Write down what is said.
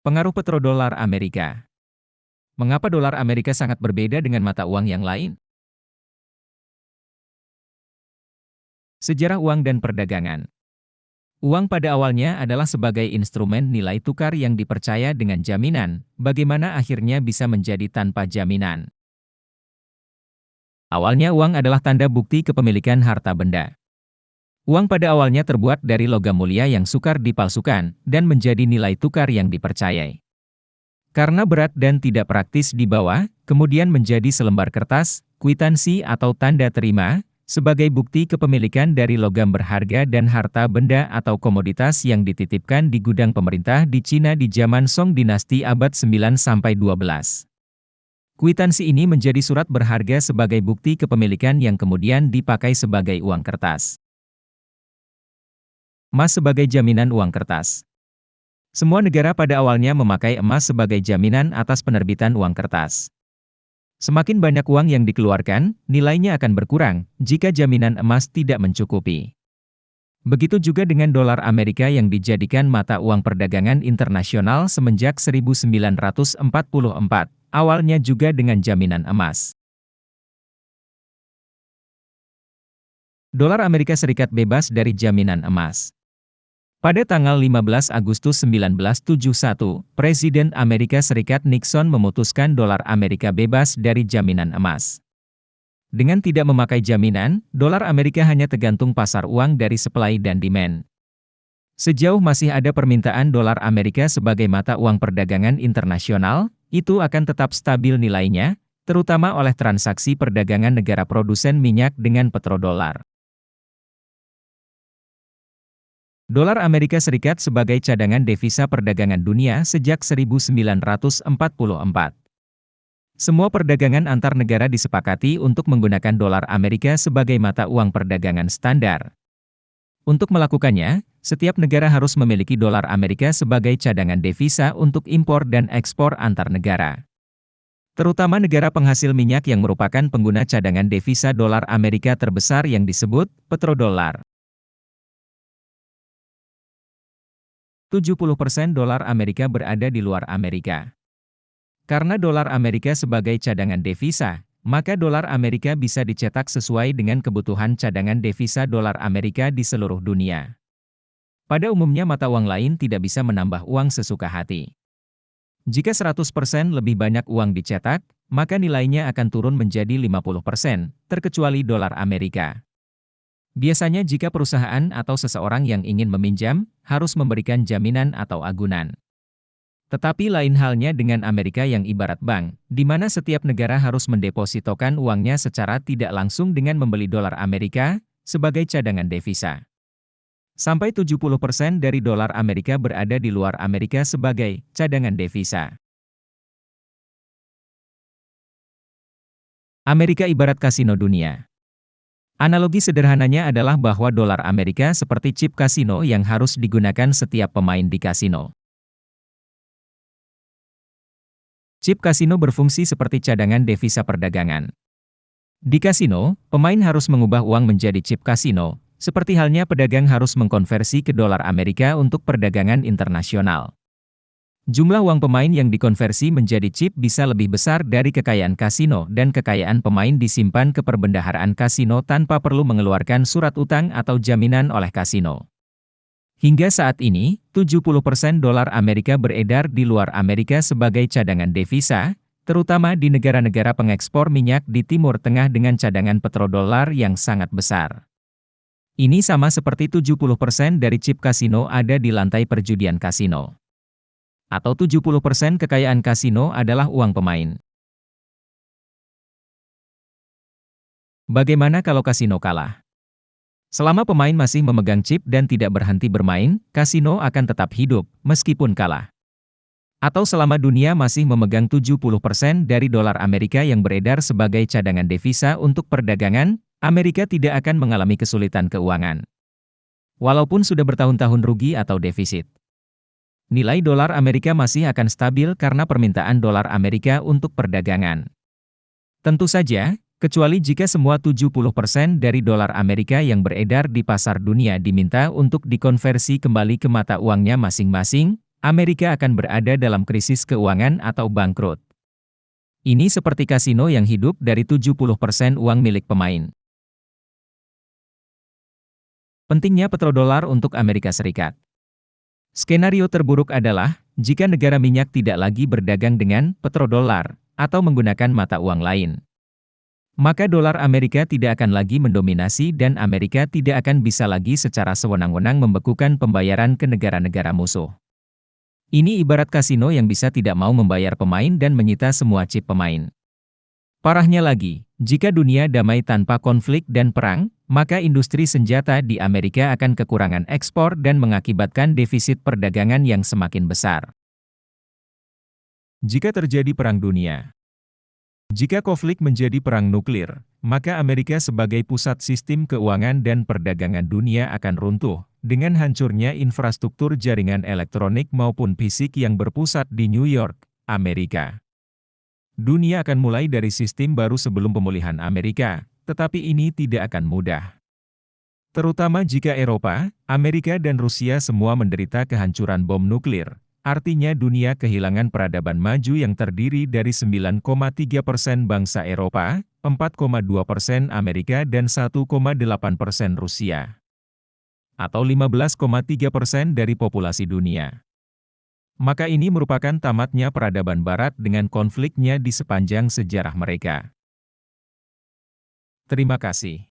Pengaruh petrodolar Amerika. Mengapa dolar Amerika sangat berbeda dengan mata uang yang lain? Sejarah uang dan perdagangan. Uang pada awalnya adalah sebagai instrumen nilai tukar yang dipercaya dengan jaminan, bagaimana akhirnya bisa menjadi tanpa jaminan. Awalnya uang adalah tanda bukti kepemilikan harta benda. Uang pada awalnya terbuat dari logam mulia yang sukar dipalsukan, dan menjadi nilai tukar yang dipercayai. Karena berat dan tidak praktis dibawa, kemudian menjadi selembar kertas, kwitansi atau tanda terima, sebagai bukti kepemilikan dari logam berharga dan harta benda atau komoditas yang dititipkan di gudang pemerintah di Cina di zaman Song Dinasti abad 9–12. Kwitansi ini menjadi surat berharga sebagai bukti kepemilikan yang kemudian dipakai sebagai uang kertas. Emas sebagai jaminan uang kertas. Semua negara pada awalnya memakai emas sebagai jaminan atas penerbitan uang kertas. Semakin banyak uang yang dikeluarkan, nilainya akan berkurang jika jaminan emas tidak mencukupi. Begitu juga dengan dolar Amerika yang dijadikan mata uang perdagangan internasional semenjak 1944, awalnya juga dengan jaminan emas. Dolar Amerika Serikat bebas dari jaminan emas. Pada tanggal 15 Agustus 1971, Presiden Amerika Serikat Nixon memutuskan dolar Amerika bebas dari jaminan emas. Dengan tidak memakai jaminan, dolar Amerika hanya tergantung pasar uang dari supply dan demand. Sejauh masih ada permintaan dolar Amerika sebagai mata uang perdagangan internasional, itu akan tetap stabil nilainya, terutama oleh transaksi perdagangan negara produsen minyak dengan petrodolar. Dolar Amerika Serikat sebagai cadangan devisa perdagangan dunia sejak 1944. Semua perdagangan antar negara disepakati untuk menggunakan dolar Amerika sebagai mata uang perdagangan standar. Untuk melakukannya, setiap negara harus memiliki dolar Amerika sebagai cadangan devisa untuk impor dan ekspor antar negara. Terutama negara penghasil minyak yang merupakan pengguna cadangan devisa dolar Amerika terbesar yang disebut petrodolar. 70% dolar Amerika berada di luar Amerika. Karena dolar Amerika sebagai cadangan devisa, maka dolar Amerika bisa dicetak sesuai dengan kebutuhan cadangan devisa dolar Amerika di seluruh dunia. Pada umumnya mata uang lain tidak bisa menambah uang sesuka hati. Jika 100% lebih banyak uang dicetak, maka nilainya akan turun menjadi 50%, terkecuali dolar Amerika. Biasanya jika perusahaan atau seseorang yang ingin meminjam, harus memberikan jaminan atau agunan. Tetapi lain halnya dengan Amerika yang ibarat bank, di mana setiap negara harus mendepositokan uangnya secara tidak langsung dengan membeli dolar Amerika, sebagai cadangan devisa. Sampai 70% dari dolar Amerika berada di luar Amerika sebagai cadangan devisa. Amerika ibarat kasino dunia. Analogi sederhananya adalah bahwa dolar Amerika seperti chip kasino yang harus digunakan setiap pemain di kasino. Chip kasino berfungsi seperti cadangan devisa perdagangan. Di kasino, pemain harus mengubah uang menjadi chip kasino, seperti halnya pedagang harus mengkonversi ke dolar Amerika untuk perdagangan internasional. Jumlah uang pemain yang dikonversi menjadi chip bisa lebih besar dari kekayaan kasino dan kekayaan pemain disimpan ke perbendaharaan kasino tanpa perlu mengeluarkan surat utang atau jaminan oleh kasino. Hingga saat ini, 70% dolar Amerika beredar di luar Amerika sebagai cadangan devisa, terutama di negara-negara pengekspor minyak di Timur Tengah dengan cadangan petrodolar yang sangat besar. Ini sama seperti 70% dari chip kasino ada di lantai perjudian kasino. Atau 70% kekayaan kasino adalah uang pemain. Bagaimana kalau kasino kalah? Selama pemain masih memegang chip dan tidak berhenti bermain, kasino akan tetap hidup, meskipun kalah. Atau selama dunia masih memegang 70% dari dolar Amerika yang beredar sebagai cadangan devisa untuk perdagangan, Amerika tidak akan mengalami kesulitan keuangan. Walaupun sudah bertahun-tahun rugi atau defisit. Nilai dolar Amerika masih akan stabil karena permintaan dolar Amerika untuk perdagangan. Tentu saja, kecuali jika semua 70% dari dolar Amerika yang beredar di pasar dunia diminta untuk dikonversi kembali ke mata uangnya masing-masing, Amerika akan berada dalam krisis keuangan atau bangkrut. Ini seperti kasino yang hidup dari 70% uang milik pemain. Pentingnya petrodolar untuk Amerika Serikat. Skenario terburuk adalah, jika negara minyak tidak lagi berdagang dengan petrodolar, atau menggunakan mata uang lain. Maka dolar Amerika tidak akan lagi mendominasi dan Amerika tidak akan bisa lagi secara sewenang-wenang membekukan pembayaran ke negara-negara musuh. Ini ibarat kasino yang bisa tidak mau membayar pemain dan menyita semua chip pemain. Parahnya lagi, jika dunia damai tanpa konflik dan perang, maka industri senjata di Amerika akan kekurangan ekspor dan mengakibatkan defisit perdagangan yang semakin besar. Jika terjadi perang dunia, jika konflik menjadi perang nuklir, maka Amerika sebagai pusat sistem keuangan dan perdagangan dunia akan runtuh, dengan hancurnya infrastruktur jaringan elektronik maupun fisik yang berpusat di New York, Amerika. Dunia akan mulai dari sistem baru sebelum pemulihan Amerika, tetapi ini tidak akan mudah. Terutama jika Eropa, Amerika dan Rusia semua menderita kehancuran bom nuklir. Artinya dunia kehilangan peradaban maju yang terdiri dari 9,3% bangsa Eropa, 4,2% Amerika dan 1,8% Rusia. Atau 15,3% dari populasi dunia. Maka ini merupakan tamatnya peradaban Barat dengan konfliknya di sepanjang sejarah mereka. Terima kasih.